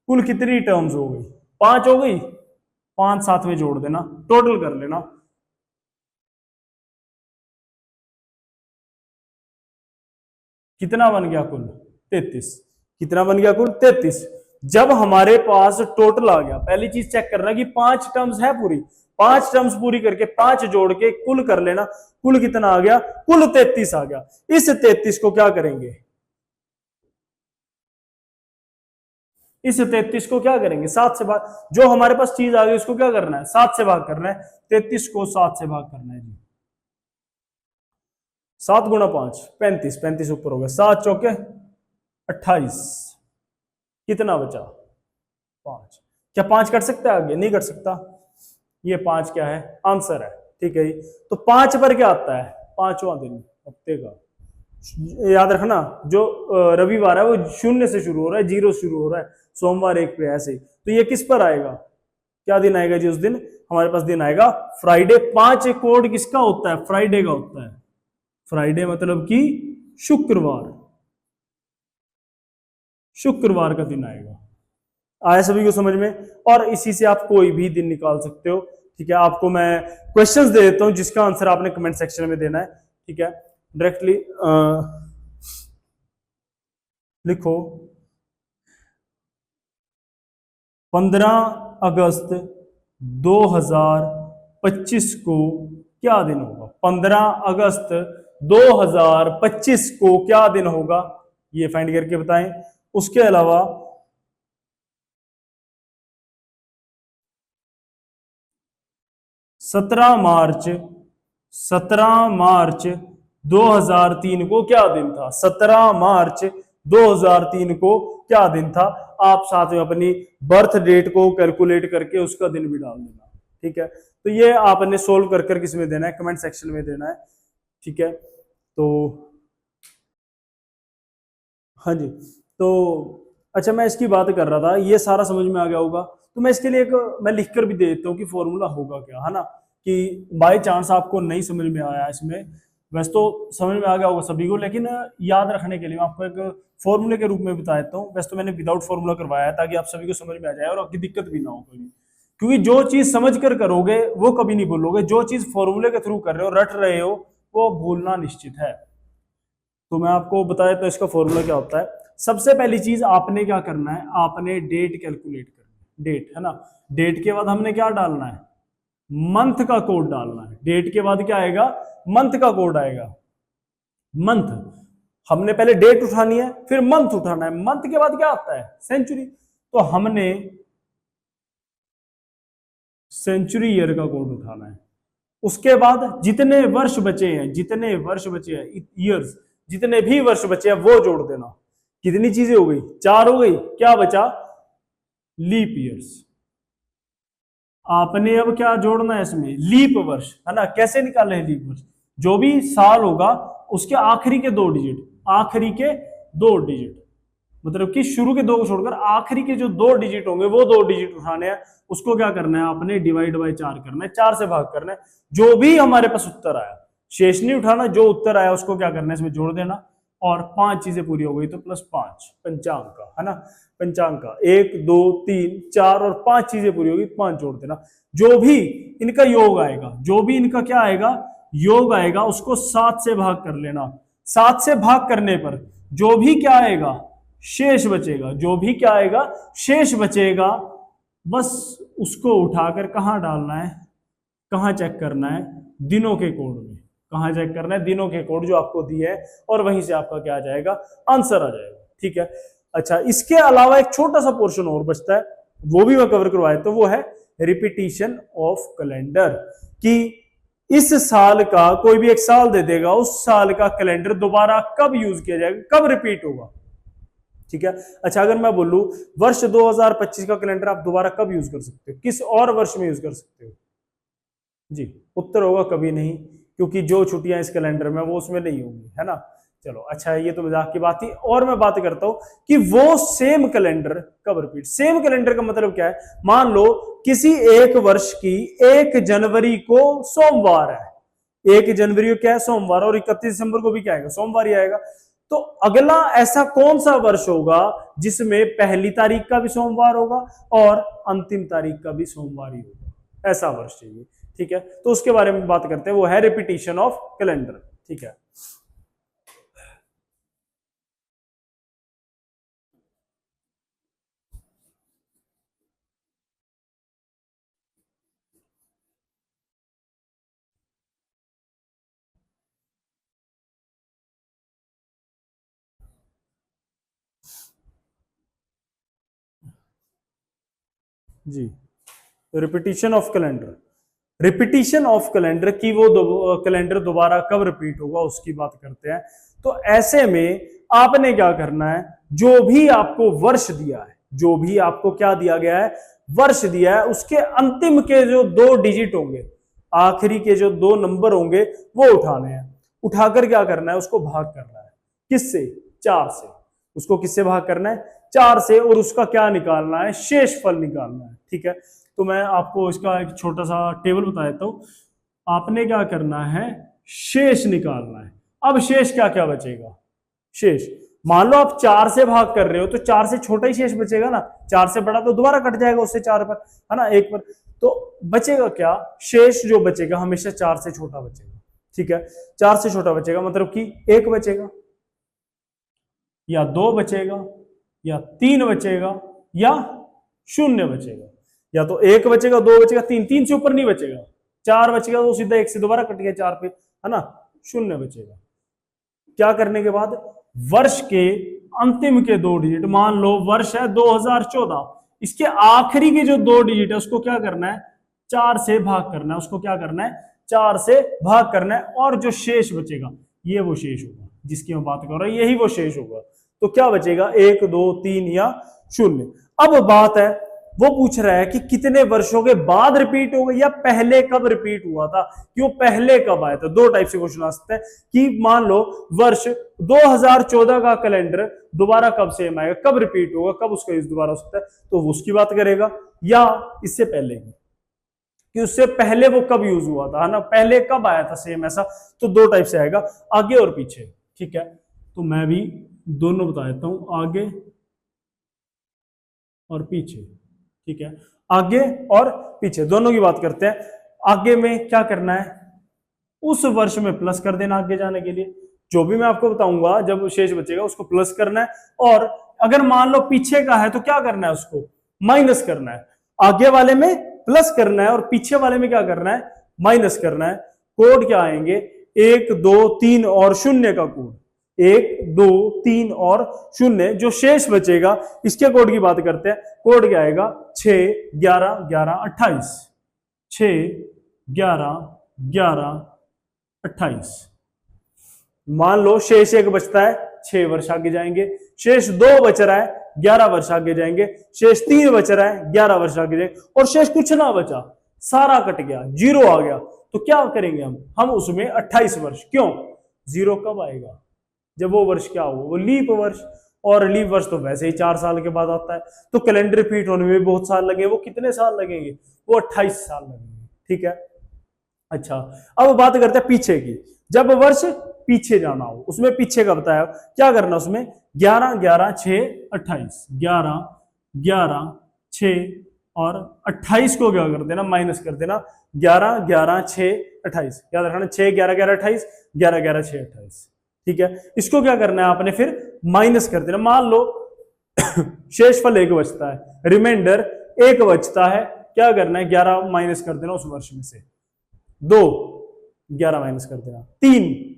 कुल कितनी टर्म्स हो गई 5 हो गई, 5 साथ में जोड़ देना, टोटल कर लेना। कितना बन गया कुल 33, कितना बन गया कुल 33। जब हमारे पास टोटल आ गया, पहली चीज चेक करना कि 5 टर्म्स है पूरी, 5 टर्म्स पूरी करके 5 जोड़ के कुल कर लेना, कुल कितना आ गया कुल 33 आ गया। इस 33 को क्या करेंगे, इस 33 को क्या करेंगे 7 से भाग, जो हमारे पास चीज आ गई उसको क्या करना है 7 से भाग करना है, 33 को 7 से भाग करना है जी। 7 गुणा 5 35, 35 ऊपर हो गया, 7 चौके 28, कितना बचा 5। क्या 5 कट सकता है आगे, नहीं कट सकता, ये 5 क्या है आंसर है। ठीक है, तो 5 पर क्या आता है 5वां दिन हफ्ते का। याद रखना जो रविवार है वो 0 से शुरू हो रहा है, 0 शुरू हो रहा है, सोमवार 1 पे ऐसे, तो ये किस पर आएगा, क्या दिन आएगा जी उस दिन हमारे पास दिन आएगा फ्राइडे। 5 कोड किसका होता है फ्राइडे का होता है, फ्राइडे मतलब कि शुक्रवार, शुक्रवार का दिन आएगा। आया सभी को समझ में, और इसी से आप कोई भी दिन निकाल सकते हो। ठीक है, आपको मैं क्वेश्चंस दे देता हूं जिसका आंसर आपने कमेंट सेक्शन में देना है। ठीक है, डायरेक्टली लिखो 15 अगस्त 2025 को क्या दिन होगा, 15 अगस्त 2025 को क्या दिन होगा, ये फाइंड करके बताएं। उसके अलावा 17 मार्च 2003 को क्या दिन था, 17 मार्च 2003 को क्या दिन था। आप साथ में अपनी बर्थ डेट को कैलकुलेट करके उसका दिन भी डाल देना। ठीक है, तो ये आपने सोल्व कर कर किस में देना है, कमेंट सेक्शन में देना है। ठीक है, तो हाँ जी, तो अच्छा मैं इसकी बात कर रहा था, ये सारा समझ में आ गया होगा, तो मैं इसके लिए एक मैं लिखकर भी दे देता हूँ कि फॉर्मूला होगा क्या, है ना, कि बाय चांस आपको नहीं समझ में आया इसमें, वैसे तो समझ में आ गया होगा सभी को, लेकिन याद रखने के लिए मैं आपको एक फॉर्मूले के रूप में बता देता हूँ। वैसे तो मैंने विदाउट फॉर्मूला करवाया है ताकि आप सभी को समझ में आ जाए और आपकी दिक्कत भी ना हो कभी, क्योंकि जो चीज समझ कर करोगे वो कभी नहीं भूलोगे, जो चीज फॉर्मूले के थ्रू कर रहे हो रट रहे हो वो भूलना निश्चित है। तो मैं आपको बताया तो इसका फॉर्मूला क्या होता है। सबसे पहली चीज आपने क्या करना है, आपने डेट कैलकुलेट करना है, डेट है ना, डेट के बाद हमने क्या डालना है मंथ का कोड डालना है। डेट के बाद क्या आएगा मंथ का कोड आएगा, मंथ हमने पहले डेट उठानी है फिर मंथ उठाना है, मंथ के बाद क्या आता है सेंचुरी, तो हमने सेंचुरी ईयर का कोड उठाना है। उसके बाद जितने वर्ष बचे हैं, जितने वर्ष बचे हैं ईयर्स, जितने भी वर्ष बचे हैं वो जोड़ देना। कितनी चीजें हो गई 4 हो गई, क्या बचा लीप ईयर्स। आपने अब क्या जोड़ना है इसमें लीप वर्ष, है ना, कैसे निकाले हैं लीप वर्ष, जो भी साल होगा उसके आखिरी के 2 डिजिट, आखिरी के 2 डिजिट, मतलब कि शुरू के 2 को छोड़कर आखिरी के जो 2 डिजिट होंगे वो 2 डिजिट उठाने हैं। उसको क्या करना है आपने डिवाइड बाय 4 करना है, 4 से भाग करना है। जो भी हमारे पास उत्तर आया शेष नहीं उठाना, जो उत्तर आया उसको क्या करना है इसमें जोड़ देना और 5 चीजें पूरी हो गई तो +5 पंचांग का, है ना। पंचांग का 1 2 3 4 और 5 चीजें पूरी होगी, 5 जोड़ देना। जो भी इनका योग आएगा, जो भी इनका क्या आएगा, योग आएगा, उसको 7 से भाग कर लेना। 7 से भाग करने पर जो भी क्या आएगा, शेष बचेगा, जो भी क्या आएगा, शेष बचेगा, बस उसको उठाकर कहां डालना है, कहां चेक करना है, दिनों के कोड में। कहां चेक करना है, दिनों के कोड जो आपको दिए है, और वहीं से आपका क्या आ जाएगा, आंसर आ जाएगा। ठीक है। अच्छा, इसके अलावा एक छोटा सा पोर्शन और बचता है, वो भी मैं कवर करवाया, तो वो है रिपीटिशन ऑफ कैलेंडर। कि इस साल का कोई भी एक साल दे देगा, उस साल का कैलेंडर दोबारा कब यूज किया जाएगा, कब रिपीट होगा। ठीक है। अच्छा, अगर मैं बोलूं वर्ष 2025 का कैलेंडर आप दोबारा कब यूज कर सकते हो, किस और वर्ष में यूज कर सकते हो जी, उत्तर होगा कभी नहीं, क्योंकि जो छुट्टियां इस कैलेंडर में वो उसमें नहीं होंगी, है ना। चलो, अच्छा, ये तो मजाक की बात थी। और मैं बात करता हूं कि वो सेम कैलेंडर कब रिपीट। सेम कैलेंडर का मतलब क्या है, मान लो किसी एक वर्ष की 1 जनवरी को सोमवार है, 1 जनवरी को क्या है, सोमवार, और 31 दिसंबर को भी क्या आएगा, सोमवार ही आएगा। तो अगला ऐसा कौन सा वर्ष होगा जिसमें पहली तारीख का भी सोमवार होगा और अंतिम तारीख का भी सोमवार ही होगा, ऐसा वर्ष चाहिए। ठीक है, तो उसके बारे में बात करते हैं, वो है रिपीटिशन ऑफ कैलेंडर। ठीक है। जी, repetition of calendar, repetition of calendar की वो कैलेंडर दोबारा कब रिपीट होगा उसकी बात करते हैं। तो ऐसे में आपने क्या करना है, जो भी आपको वर्ष दिया है, जो भी आपको क्या दिया गया है, वर्ष दिया है, उसके अंतिम के जो 2 डिजिट होंगे, आखिरी के जो 2 नंबर होंगे, वो उठाने हैं। उठाकर क्या करना है, उसको भाग करना है, किससे, 4 से। उसको किससे भाग करना है, 4 से, और उसका क्या निकालना है, शेष फल निकालना है। ठीक है। तो मैं आपको इसका एक छोटा सा टेबल बता देता हूं। आपने क्या करना है, शेष निकालना है। अब शेष क्या क्या बचेगा, शेष, मान लो आप 4 से भाग कर रहे हो तो 4 से छोटा ही शेष बचेगा ना, 4 से बड़ा तो दोबारा कट जाएगा उससे 4 पर, है ना, 1 पर। तो बचेगा क्या, शेष जो बचेगा हमेशा 4 से छोटा बचेगा। ठीक है, 4 से छोटा बचेगा मतलब कि 1 बचेगा, या 2 बचेगा, या 3 बचेगा, या 0 बचेगा। या तो 1 बचेगा, 2 बचेगा, 3 से ऊपर नहीं बचेगा। 4 बचेगा तो सीधा 1 से दोबारा कट गया 4 पे, है ना, 0 बचेगा। क्या करने के बाद, वर्ष के अंतिम के 2 डिजिट, मान लो वर्ष है 2014, इसके आखिरी के जो 2 डिजिट है उसको क्या करना है, 4 से भाग करना है। उसको क्या करना है, 4 से भाग करना है, और जो शेष बचेगा ये वो शेष होगा जिसकी मैं बात कर रहा हूं, यही वो शेष होगा। तो क्या बचेगा, 1 2 3 या 0। अब बात है, वो पूछ रहा है कि कितने वर्षों के बाद रिपीट होगा या पहले कब रिपीट हुआ था, क्यों पहले कब आया था। 2 टाइप से क्वेश्चन आ सकते हैं कि मान लो वर्ष 2014 का कैलेंडर दोबारा कब सेम आएगा, कब रिपीट होगा, कब उसका यूज दोबारा हो सकता है, तो वो उसकी बात करेगा, या इससे पहले की, कि उससे पहले वो कब यूज हुआ था, है ना, पहले कब आया था सेम ऐसा। तो 2 टाइप से आएगा, आगे और पीछे। ठीक है, तो मैं भी दोनों बता देता हूं, आगे और पीछे। ठीक है, आगे और पीछे दोनों की बात करते हैं। आगे में क्या करना है, उस वर्ष में प्लस कर देना आगे जाने के लिए, जो भी मैं आपको बताऊंगा जब शेष बचेगा उसको प्लस करना है, और अगर मान लो पीछे का है तो क्या करना है, उसको माइनस करना है। आगे वाले में प्लस करना है और पीछे वाले में क्या करना है, माइनस करना है। कोड क्या आएंगे, 1 2 3 और 0 का कोड, 1 2 3 और 0। जो शेष बचेगा इसके कोड की बात करते हैं, कोड क्या आएगा, 6 11 11 28, 6 11 11 28। मान लो शेष 1 बचता है, 6 वर्ष आगे जाएंगे, शेष 2 बच रहा है, 11 वर्ष आगे जाएंगे, शेष 3 बच रहा है, 11 वर्ष आगे जाएंगे, और शेष कुछ ना बचा, सारा कट गया, 0 आ गया। तो क्या करेंगे हम उसमें 28 वर्ष, क्यों, 0 कब आएगा, जब वो वर्ष क्या हो, वो लीप वर्ष, और लीप वर्ष तो वैसे ही 4 साल के बाद आता है। तो कैलेंडर रिपीट होने में बहुत साल लगेंगे, वो कितने साल लगेंगे, वो 28 साल लगेंगे। ठीक है। अच्छा, अब बात करते हैं पीछे की। जब वर्ष पीछे जाना हो, उसमें पीछे का बताया क्या करना, उसमें 11 11 6 28, 11 11 6 और 28 को क्या कर देना, माइनस कर देना, 11 11 6 28, याद रखना 6 11 11 28, 11 11 6 28, ठीक है। इसको क्या करना है आपने फिर माइनस कर देना, मान लो शेषफल 1 बचता है, रिमाइंडर 1 बचता है, क्या करना है 11 माइनस कर देना उस वर्ष में से, 2 11 माइनस कर देना, 3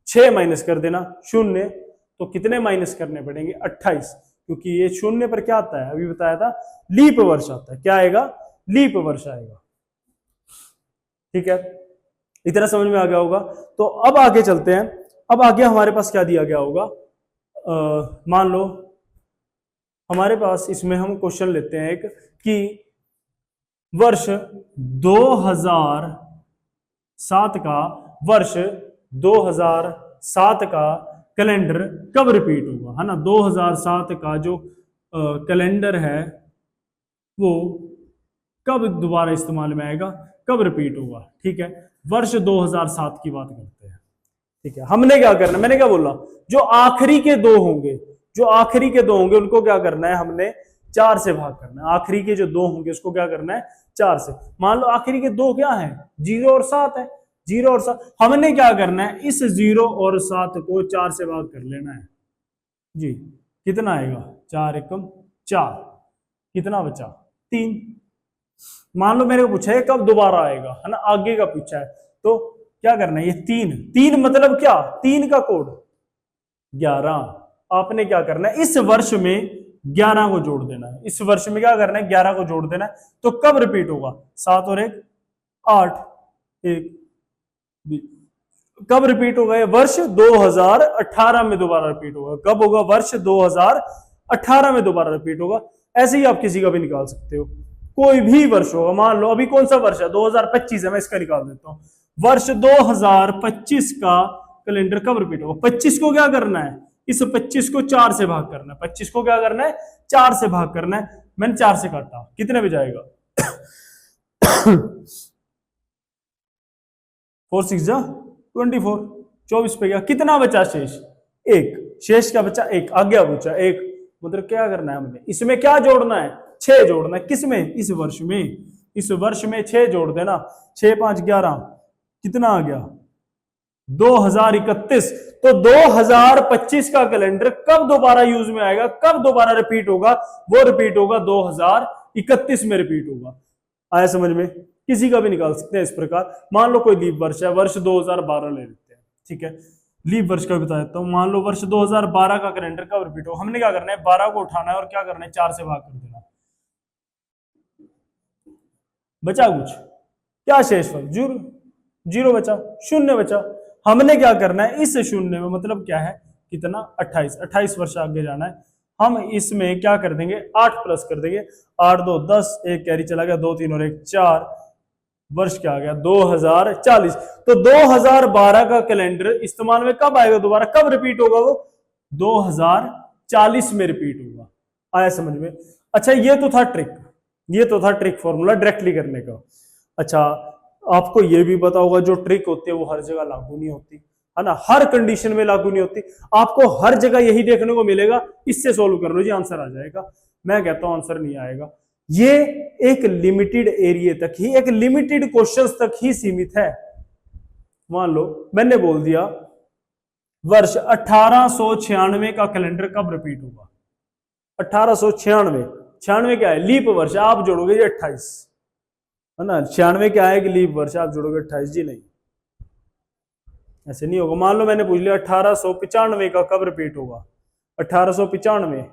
6 माइनस कर देना, 0, तो कितने माइनस करने पड़ेंगे 28, क्योंकि ये 0 पर क्या आता है, अभी बताया था लीप वर्ष आता है, क्या आएगा, लीप वर्ष आएगा, ठीक है। इतना समझ में आ गया होगा। तो अब आगे चलते हैं, अब आगे हमारे पास क्या दिया गया होगा, मान लो हमारे पास इसमें हम क्वेश्चन लेते हैं एक कि वर्ष 2007 का, वर्ष 2007 का कैलेंडर कब रिपीट होगा, है ना, 2007 का जो कैलेंडर है वो कब दोबारा इस्तेमाल में आएगा, कब रिपीट होगा, ठीक है। वर्ष 2007 की बात करते हैं, ठीक है। हमने क्या करना, मैंने क्या बोला, जो आखिरी के 2 होंगे, जो आखिरी के 2 होंगे उनको क्या करना है, हमने 4 से भाग करना है, आखिरी के जो 2 होंगे उसको क्या करना है 4 से। मान लो आखिरी के 2 क्या है, 0 और 7 है, 0 और 7, हमने क्या करना है, इस 0 और 7 को 4 से भाग कर लेना है जी, कितना आएगा, 4 एकम 4, कितना बचा 3। मान लो मेरे को पूछा है कब दोबारा आएगा, है ना, आगे का पूछा है, तो क्या करना है, ये 3 मतलब क्या, 3 का कोड 11, आपने क्या करना है इस वर्ष में 11 को जोड़ देना है, इस वर्ष में क्या करना है 11 को जोड़ देना है, तो कब रिपीट होगा, 7 और 1 8, 1 कब रिपीट होगा, ये वर्ष 2018 में दोबारा रिपीट होगा, कब होगा, वर्ष 2018 में दोबारा रिपीट होगा। ऐसे ही आप किसी का भी निकाल सकते हो, कोई भी वर्ष होगा, मान लो अभी कौन सा वर्ष है 2025 है, मैं इसका निकाल देता हूं, वर्ष 2025 का कैलेंडर कब रिपीट होगा, 25 को क्या करना है, इस 25 को 4 से भाग करना है, 25 को क्या करना है 4 से भाग करना है, मैंने 4 से काटा, कितने पे जाएगा 4 6 जा 24, 24 पे गया, कितना बचा शेष, 1, शेष क्या बचा 1, आगे पूछा 1, मतलब क्या करना है हमने, इसमें क्या जोड़ना है 6 जोड़ना है, किसमें, इस वर्ष में, इस वर्ष में 6 जोड़ देना, 6 5 11, कितना आ गया 2031, तो 2025 का कैलेंडर कब दोबारा यूज में आएगा, कब दोबारा रिपीट होगा, वो रिपीट होगा 2031 में रिपीट होगा। आया समझ में, किसी का भी निकाल सकते हैं इस प्रकार। मान लो कोई लीप वर्ष है, वर्ष 2012 ले लेते हैं, ठीक है, लीप वर्ष का बता देता हूं, मान लो वर्ष 2012 का कैलेंडर कब रिपीट होगा, हमने क्या करना है 12 को उठाना है और क्या करना है 4 से भाग कर देना, बचा कुछ, क्या शेषफल 0 बचा, 0 बचा, हमने क्या करना है इस 0 में, मतलब क्या है कितना 28 वर्ष आगे जाना है, हम इसमें क्या कर देंगे 8 प्लस कर देंगे, 8 2 10, 1 कैरी चला गया, 2 3 और 1 4, वर्ष क्या आ गया 2040। तो 2012 का कैलेंडर इस्तेमाल में कब आएगा दोबारा, कब रिपीट होगा वो 2040 में रिपीट होगा। आया समझ में। अच्छा ये तो था ट्रिक, ये तो था ट्रिक फॉर्मूला डायरेक्टली करने का। अच्छा आपको ये भी पता होगा जो ट्रिक होती है वो हर जगह लागू नहीं होती, है ना, हर कंडीशन में लागू नहीं होती, आपको हर जगह यही देखने को मिलेगा इससे सोल्व कर लो जी आंसर आ जाएगा, मैं कहता हूं आंसर नहीं आएगा। ये एक लिमिटेड एरिया तक ही, एक लिमिटेड क्वेश्चंस तक ही सीमित है। मान लो मैंने बोल दिया वर्ष 1896 का कैलेंडर कब रिपीट होगा, 1896, 96 क्या है लीप वर्ष, आप जोड़ोगे जी 28, है ना, 96 क्या है कि लीप वर्ष, आप जोड़ोगे 28, जी नहीं ऐसे नहीं होगा। मान लो मैंने पूछ लिया 1895 का कब रिपीट होगा, 1895,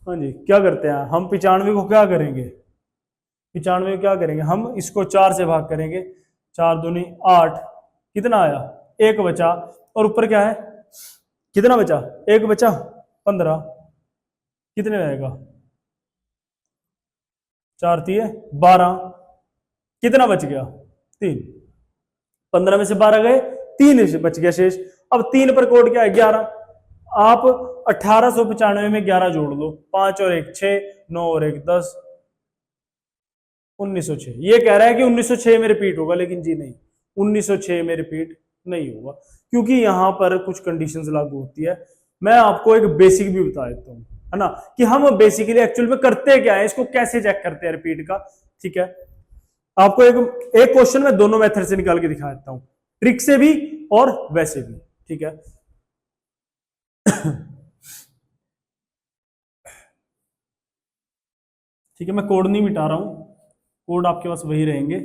हाँ जी क्या करते हैं हम 95 को क्या करेंगे, 95 को क्या करेंगे हम इसको 4 से भाग करेंगे, 4 दूनी 8, कितना आया 1 बचा, और ऊपर क्या है कितना बचा 1 बचा 15, कितने रहेगा 4 3 12, कितना बच गया 3, 15 में से 12 गए 3 बच गया शेष। अब 3 पर कोड क्या है 11, आप 1895 में 11 जोड़ लो, 5 और 1 6, 9 और 1 10, 1906। ये कह रहा है कि 1906 में रिपीट होगा, लेकिन जी नहीं 1906 में रिपीट नहीं होगा। क्योंकि यहां पर कुछ कंडीशंस लागू होती है। मैं आपको एक बेसिक भी बता देता हूं, है ना, कि हम बेसिकली एक्चुअल में करते क्या है, इसको कैसे चेक करते हैं रिपीट का। ठीक है, आपको एक क्वेश्चन में दोनों मेथड से निकाल के दिखा देता हूं, ट्रिक से भी और वैसे भी। ठीक है ठीक है, मैं कोड नहीं मिटा रहा हूं, कोड आपके पास वही रहेंगे।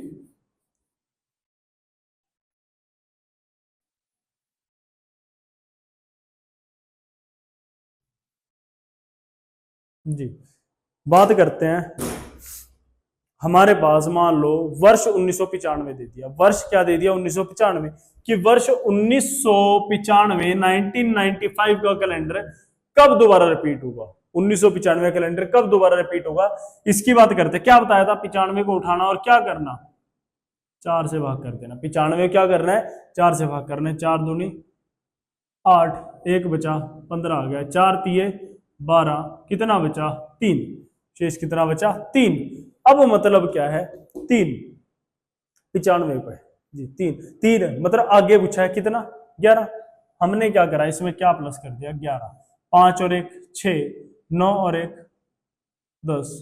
जी, बात करते हैं। हमारे पास मान लो वर्ष 1995 दे दिया, वर्ष क्या दे दिया 1995, कि वर्ष 1995 1995 का कैलेंडर कब दोबारा रिपीट होगा, 1995 कैलेंडर कब दोबारा रिपीट होगा, इसकी बात करते हैं। क्या बताया था, 95 को उठाना और क्या करना, 4 से भाग कर देना। 95 क्या करना है, 4 से भाग करना है, 4 दूनी 8, 1 बचा 15 आ गया, 4 तिये 12, कितना बचा 3, शेष कितना बचा 3। अब मतलब क्या है 3, 95 पे जी 3 मतलब आगे पूछा है कितना 11। हमने क्या करा, इसमें क्या प्लस कर दिया 11, 5 और 1 6, 9 और 1 10।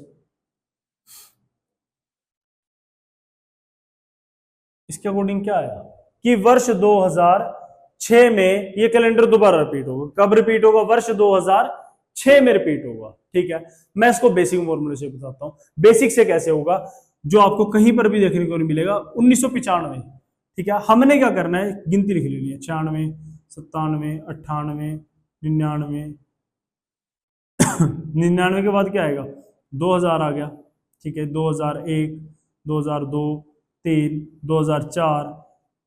इसके अकॉर्डिंग क्या आया कि वर्ष 2006 में ये कैलेंडर दोबारा रिपीट होगा। कब रिपीट होगा, वर्ष 2006 में रिपीट होगा। ठीक है, मैं इसको बेसिक फॉर्मूले से बताता हूं। बेसिक से कैसे होगा, जो आपको कहीं पर भी देखने को नहीं मिलेगा, 1995। ठीक है, हमने क्या करना है, गिनती लिख लेनी है, 96 97 98 99 99 के बाद क्या आएगा 2000 आ गया। ठीक है, 2001 2002 3 2004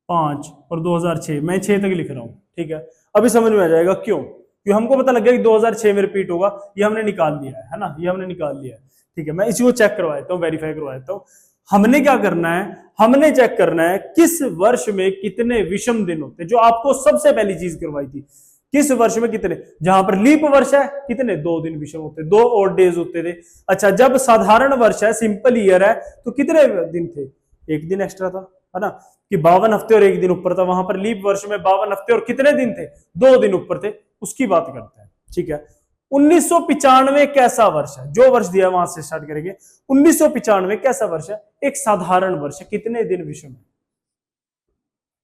5 और 2006, मैं 6 तक लिख रहा हूं। ठीक है, अभी समझ में आ जाएगा क्यों, क्योंकि हमको पता लग गया कि 2006 में रिपीट होगा, ये हमने निकाल लिया है ना, ये हमने निकाल लिया है। ठीक है, मैं इसी को चेक करवा देता हूँ, वेरीफाई करवा देता हूँ। हमने क्या करना है, हमने चेक करना है किस वर्ष में कितने विषम दिन होते हैं, जो आपको सबसे पहली चीज करवाई थी, किस वर्ष में कितने, जहां पर लीप वर्ष है कितने 2 दिन विषम होते, 2 और डेज होते थे। अच्छा, जब साधारण वर्ष है, सिंपल ईयर है, तो कितने दिन थे, 1 दिन एक्स्ट्रा था, है ना, कि 52 हफ्ते और 1 दिन ऊपर था। वहां पर लीप वर्ष में 52 हफ्ते और कितने दिन थे, 2 दिन ऊपर थे, उसकी बात करते हैं। ठीक है, 1995 कैसा वर्ष है, जो वर्ष दिया वहां से स्टार्ट करेंगे। 1995 कैसा वर्ष है, एक साधारण वर्ष है, कितने दिन विषम है,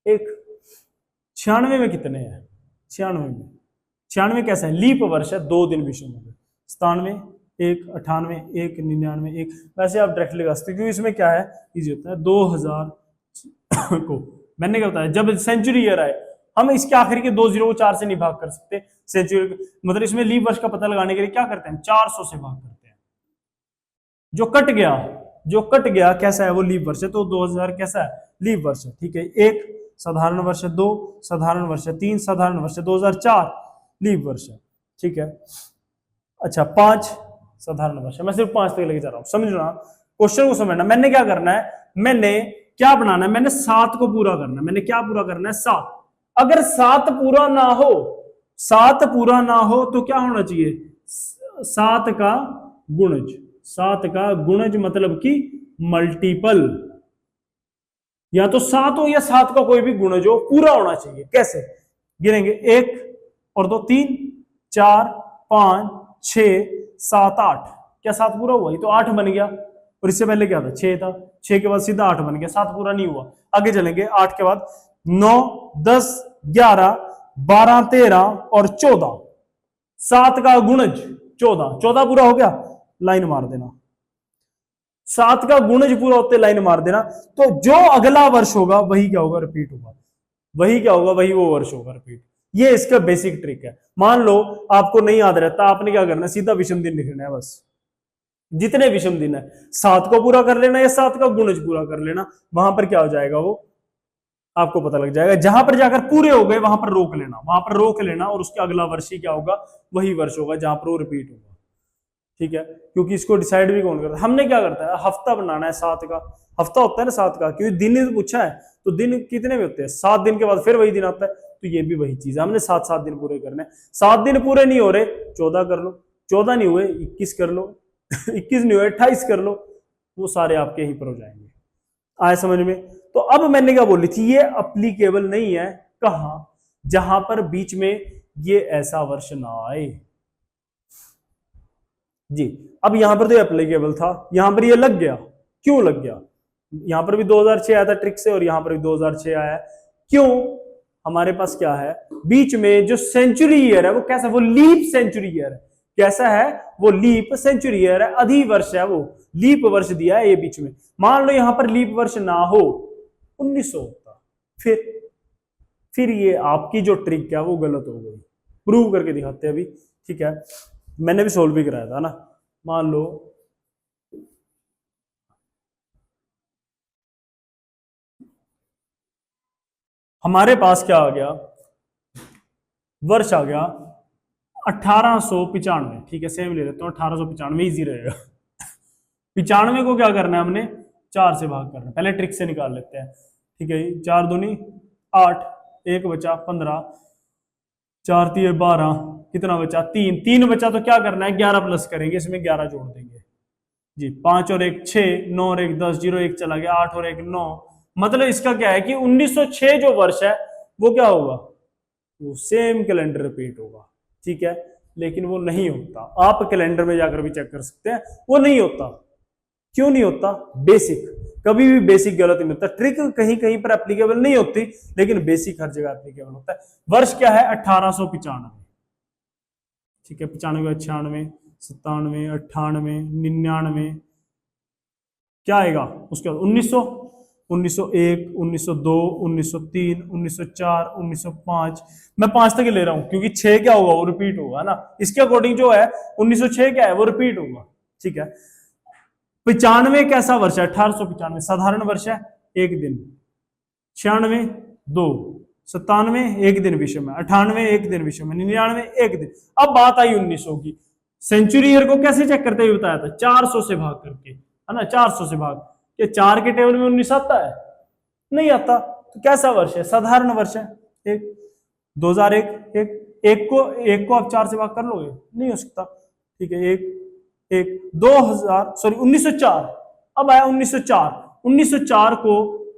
एक 96 में कितने हैं, 96 कैसा है, लीप वर्ष है, 2 दिन विषम हो गए, 97 1 98 1 99 1। वैसे आप डायरेक्ट लगा सकते, क्योंकि इसमें क्या है, इजी होता है। 2000 को मैंने क्या बताया, जब सेंचुरी ईयर आए, हम इसके आखिर के 2 जीरो को 4 से नहीं भाग कर सकते, सेंचुरी मतलब इसमें लीप वर्ष का पता लगाने के लिए क्या करते हैं, 400 से भाग करते हैं। जो कट गया कैसा है, वो लीप वर्ष है, तो 2000 कैसा है, लीप वर्ष है। ठीक है, 1 साधारण वर्ष है, 2 साधारण वर्ष है, 3 साधारण वर्ष है, 2004 लीप वर्ष है। ठीक है, अच्छा 5 साधारण वर्ष है। मैं सिर्फ 5 तक लेके जा रहा हूं, समझना, क्वेश्चन को समझना। मैंने क्या करना है, मैंने क्या बनाना है, मैंने 7 को पूरा करना है। मैंने क्या पूरा करना है, 7। अगर 7 पूरा ना हो, 7 पूरा ना हो तो क्या होना चाहिए, 7 का गुणज, 7 का गुणज मतलब कि मल्टीपल, या तो 7 हो या 7 का कोई भी गुणज हो, पूरा होना चाहिए। कैसे गिनेंगे, 1 और 2 3 4 5 6 7 8, क्या 7 पूरा हुआ, ये तो 8 बन गया, और इससे पहले क्या था 6 था, 6 के बाद सीधा 8 बन गया, 7 पूरा नहीं हुआ। आगे चलेंगे, 8 के बाद 9 10 11 12 13 और 14, 7 का गुणज 14, 14 पूरा हो गया, लाइन मार देना। 7 का गुणज पूरा होते लाइन मार देना, तो जो अगला वर्ष होगा वही क्या होगा, रिपीट होगा, वही क्या होगा, वही वो वर्ष होगा रिपीट। ये इसका बेसिक ट्रिक है। मान लो आपको नहीं याद रहता, आपने क्या करना है, सीधा विषम दिन लिखना है, बस जितने विषम दिन है 7 को पूरा कर लेना या 7 का गुणज पूरा कर लेना, वहां पर क्या हो जाएगा, वो आपको पता लग जाएगा। जहां पर जाकर पूरे हो गए वहां पर रोक लेना, वहां पर रोक लेना, और उसके अगला वर्ष ही क्या होगा, वही वर्ष होगा जहां पर वो रिपीट होगा। ठीक है, क्योंकि इसको डिसाइड भी कौन करता है, हमने क्या करता है, हफ्ता बनाना है 7 का, हफ्ता होता है ना 7 का, क्योंकि दिन पूछा है, तो दिन कितने में होते हैं, 7 दिन के बाद फिर वही दिन आता है, तो ये भी वही चीज है, हमने 7 दिन पूरे करने। 7 दिन पूरे नहीं हो रहे, 14 कर लो, 14 नहीं हुए 21 कर लो 21 नहीं हुए 28 कर लो, वो सारे आपके यहीं पर हो जाएंगे। आए समझ में। तो अब मैंने क्या बोली थी, ये अप्लीकेबल नहीं है, कहां, जहां पर बीच में ये ऐसा वर्ष ना आए जी। अब यहां पर तो एप्लीकेबल था, यहां पर ये लग गया, क्यों लग गया? यहां पर भी 2006 आया था ट्रिक से और यहां पर भी 2006 आया है, क्यों? हमारे पास क्या है, बीच में जो सेंचुरी ईयर है वो कैसा, वो लीप सेंचुरी ईयर है। कैसा है वो? लीप सेंचुरी ईयर है, अधि वर्ष है, वो लीप वर्ष दिया है ये बीच में। मान लो यहां पर लीप वर्ष ना हो, 1900 होता, फिर ये आपकी जो ट्रिक है वो गलत हो गई। प्रूव करके दिखाते हैं अभी, ठीक है? मैंने भी सोल्व भी कराया था ना। मान लो हमारे पास क्या आ गया, वर्ष आ गया 1895, ठीक है? सेम ले लेता हूं 1895, इजी रहेगा। 95 को क्या करना है हमने, 4 से भाग करना है। पहले ट्रिक से निकाल लेते हैं, ठीक है? 4 दूनी 8, 1 बचा 15, 4 3 12, कितना बचा 3, 3 बचा तो क्या करना है, 11 प्लस करेंगे, इसमें 11 जोड़ देंगे जी। 5 और 1 6, 9 और 1 10, 0 1 चला गया, 8 और 1 9। मतलब इसका क्या है कि 1906 जो वर्ष है वो क्या होगा, वो सेम कैलेंडर रिपीट होगा, ठीक है? लेकिन वो नहीं होता, आप कैलेंडर में जाकर भी चेक कर सकते हैं, वो नहीं होता। क्यों नहीं होता? बेसिक, कभी भी बेसिक गलत नहीं होता। ट्रिक कहीं कहीं पर एप्लीकेबल नहीं होती, लेकिन बेसिक हर जगह एप्लीकेबल होता है। वर्ष क्या है, 1895, ठीक है? 95 96 97 98 99, क्या आएगा उसके बाद 1900, 1901 1902 1903 1904 1905। मैं 5 तक ले रहा हूं क्योंकि 6 क्या होगा, वो रिपीट होगा ना। इसके अकॉर्डिंग जो है 1906 क्या है, वो रिपीट होगा, ठीक है? 95 कैसा वर्ष है, 1895 साधारण वर्ष है, एक दिन। 96 2, 97 एक दिन विषम है, 98 एक दिन विषम है, 99 एक दिन। अब बात आई 1900 की। सेंचुरी ईयर को कैसे चेक करते हुए बताया था, 400 से भाग करके, है ना? 400 से भाग, क्या 4 के टेबल में 19 आता है? नहीं आता। तो कैसा वर्ष है, साधारण वर्ष है, एक। 2001 एक को आप 4 से भाग कर लोगे, नहीं हो सकता, ठीक है? एक 2000 सॉरी 1904, अब आया 1904। 1904 को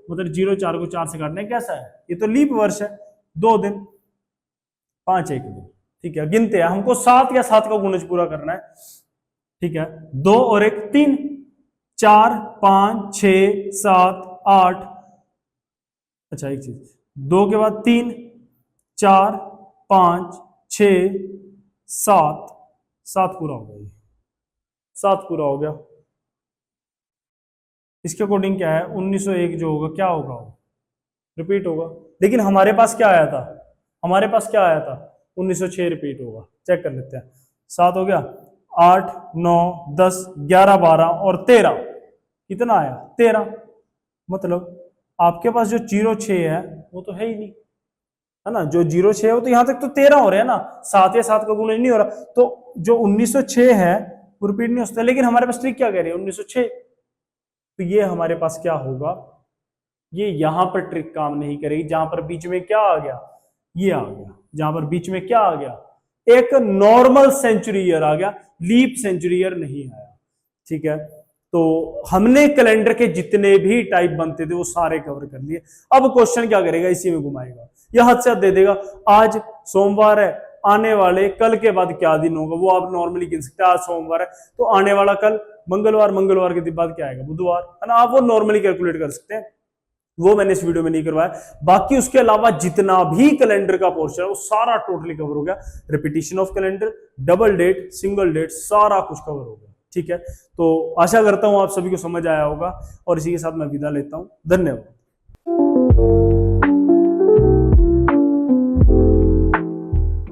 मतलब 04 को 4 से काटना है, कैसा है? ये तो लीप वर्ष है, 2 दिन 5 एक दिन, ठीक है? गिनते हैं, हमको 7 या 7 का गुणज पूरा करना है, ठीक है? 2 और 1 3, 4 5 6 7 8। अच्छा एक चीज, 2 के बाद 3 4 5 6 7, 7 पूरा हो गया, 7 पूरा हो गया। इसके अकॉर्डिंग क्या है, 1901 जो होगा क्या होगा, वो रिपीट होगा। लेकिन हमारे पास क्या आया था, हमारे पास क्या आया था, 1906 रिपीट होगा। चेक कर लेते हैं, 7 हो गया, 8 9 10 11 12 और 13, कितना आया, 13। मतलब आपके पास जो 06 है वो तो है ही नहीं, है ना? जो 06 है वो तो यहां तक तो 13 हो रहे हैं ना, 7 या 7 का गुणज नहीं हो रहा, तो जो 1906 है वो रिपीट नहीं हो सकता। लेकिन हमारे पास ट्रिक क्या कह रही है, 1906, तो ये हमारे पास क्या होगा, ये यहां पर ट्रिक काम नहीं करेगी। जहां पर बीच में क्या आ गया, ये आ गया, जहां पर बीच में क्या आ गया, एक नॉर्मल सेंचुरी ईयर आ गया, लीप सेंचुरी ईयर नहीं आया, ठीक है? तो हमने कैलेंडर के जितने भी टाइप बनते थे वो सारे कवर कर लिए। अब क्वेश्चन क्या करेगा, इसी में घुमाएगा, यह हद से हद दे देगा। आज सोमवार है, आने वाले कल के बाद क्या दिन होगा वो आप नॉर्मली गिन सकते हैं। आज सोमवार है तो आने वाला कल मंगलवार, मंगलवार के बाद क्या आएगा, बुधवार, है ना? आप वो नॉर्मली कैलकुलेट कर सकते हैं, वो मैंने इस वीडियो में नहीं करवाया। बाकी उसके अलावा जितना भी कैलेंडर का पोर्शन है वो सारा टोटली कवर हो गया। Repetition of calendar, double date, single date, सारा कुछ कवर हो गया, ठीक है? तो आशा करता हूं आप सभी को समझ आया होगा और इसी के साथ मैं विदा लेता हूं। धन्यवाद।